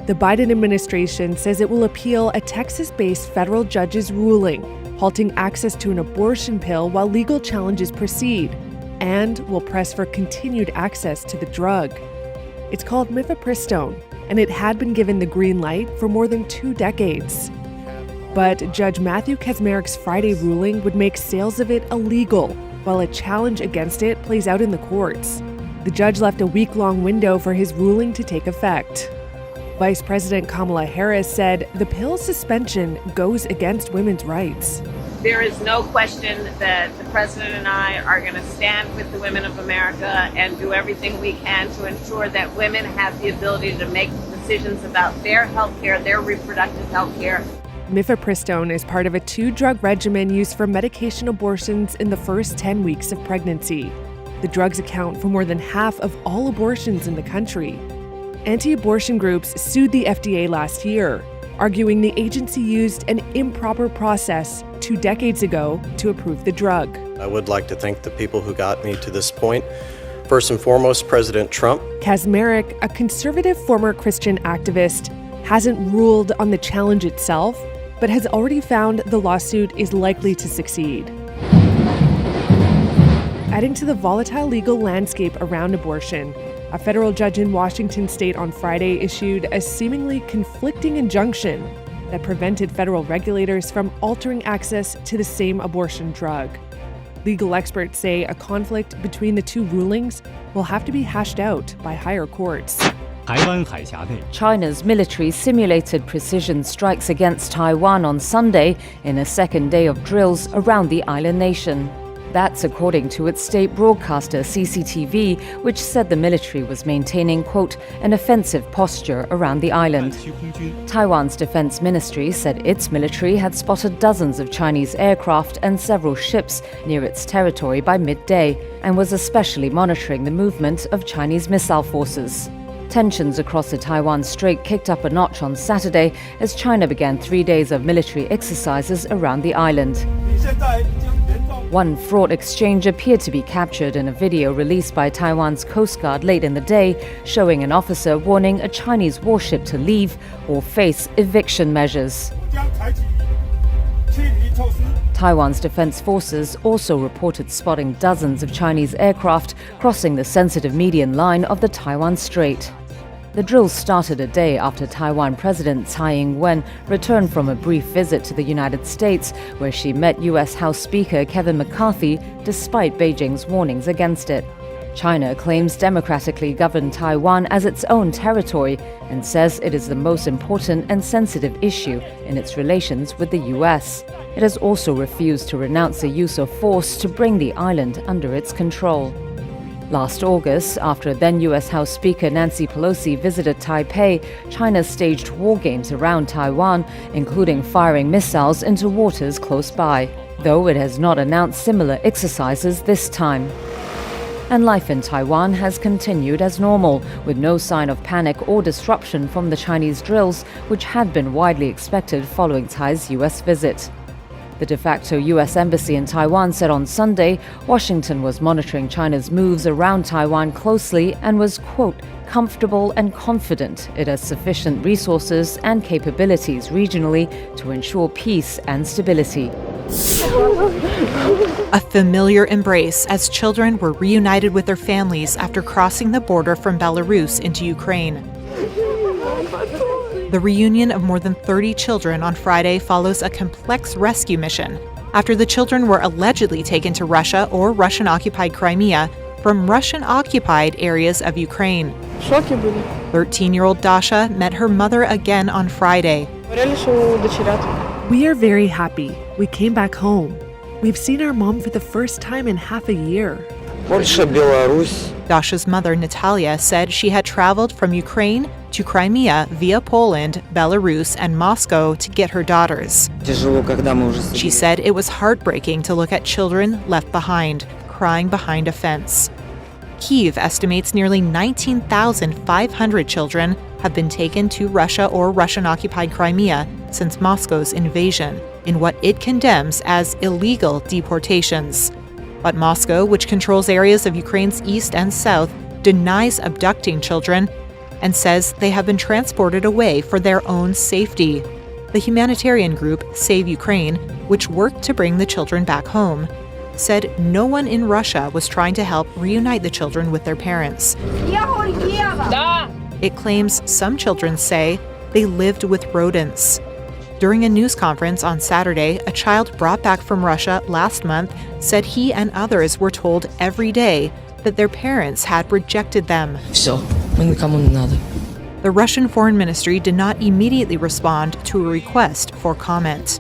The Biden administration says it will appeal a Texas-based federal judge's ruling, halting access to an abortion pill while legal challenges proceed, and will press for continued access to the drug. It's called mifepristone, and it had been given the green light for more than 2 decades. But Judge Matthew Kaczmarek's Friday ruling would make sales of it illegal, while a challenge against it plays out in the courts. The judge left a week-long window for his ruling to take effect. Vice President Kamala Harris said the pill's suspension goes against women's rights. There is no question that the president and I are going to stand with the women of America and do everything we can to ensure that women have the ability to make decisions about their health care, their reproductive health care. Mifepristone is part of a 2-drug regimen used for medication abortions in the first 10 weeks of pregnancy. The drugs account for more than half of all abortions in the country. Anti-abortion groups sued the FDA last year, arguing the agency used an improper process 2 decades ago to approve the drug. I would like to thank the people who got me to this point. First and foremost, President Trump. Kaczmarek, a conservative former Christian activist, hasn't ruled on the challenge itself, but has already found the lawsuit is likely to succeed. Adding to the volatile legal landscape around abortion, a federal judge in Washington state on Friday issued a seemingly conflicting injunction that prevented federal regulators from altering access to the same abortion drug. Legal experts say a conflict between the 2 rulings will have to be hashed out by higher courts. China's military simulated precision strikes against Taiwan on Sunday in a second day of drills around the island nation. That's according to its state broadcaster CCTV, which said the military was maintaining, quote, an offensive posture around the island. Taiwan's defense ministry said its military had spotted dozens of Chinese aircraft and several ships near its territory by midday, and was especially monitoring the movement of Chinese missile forces. Tensions across the Taiwan Strait kicked up a notch on Saturday as China began 3 days of military exercises around the island. One fraught exchange appeared to be captured in a video released by Taiwan's Coast Guard late in the day, showing an officer warning a Chinese warship to leave or face eviction measures. Taiwan's defense forces also reported spotting dozens of Chinese aircraft crossing the sensitive median line of the Taiwan Strait. The drills started a day after Taiwan President Tsai Ing-wen returned from a brief visit to the United States, where she met U.S. House Speaker Kevin McCarthy despite Beijing's warnings against it. China claims democratically governed Taiwan as its own territory and says it is the most important and sensitive issue in its relations with the U.S. It has also refused to renounce the use of force to bring the island under its control. Last August, after then U.S. House Speaker Nancy Pelosi visited Taipei, China staged war games around Taiwan, including firing missiles into waters close by, though it has not announced similar exercises this time. And life in Taiwan has continued as normal, with no sign of panic or disruption from the Chinese drills, which had been widely expected following Tsai's U.S. visit. The de facto U.S. Embassy in Taiwan said on Sunday Washington was monitoring China's moves around Taiwan closely and was, quote, comfortable and confident it has sufficient resources and capabilities regionally to ensure peace and stability. A familiar embrace as children were reunited with their families after crossing the border from Belarus into Ukraine. The reunion of more than 30 children on Friday follows a complex rescue mission after the children were allegedly taken to Russia or Russian-occupied Crimea from Russian-occupied areas of Ukraine. 13-year-old Dasha met her mother again on Friday. We are very happy. We came back home. We've seen our mom for the first time in half a year. Dasha's mother, Natalia, said she had traveled from Ukraine to Crimea via Poland, Belarus, and Moscow to get her daughters. She said it was heartbreaking to look at children left behind, crying behind a fence. Kyiv estimates nearly 19,500 children have been taken to Russia or Russian-occupied Crimea since Moscow's invasion, in what it condemns as illegal deportations. But Moscow, which controls areas of Ukraine's east and south, denies abducting children and says they have been transported away for their own safety. The humanitarian group Save Ukraine, which worked to bring the children back home, said no one in Russia was trying to help reunite the children with their parents. It claims some children say they lived with rodents. During a news conference on Saturday, a child brought back from Russia last month said he and others were told every day that their parents had rejected them. The Russian Foreign Ministry did not immediately respond to a request for comment.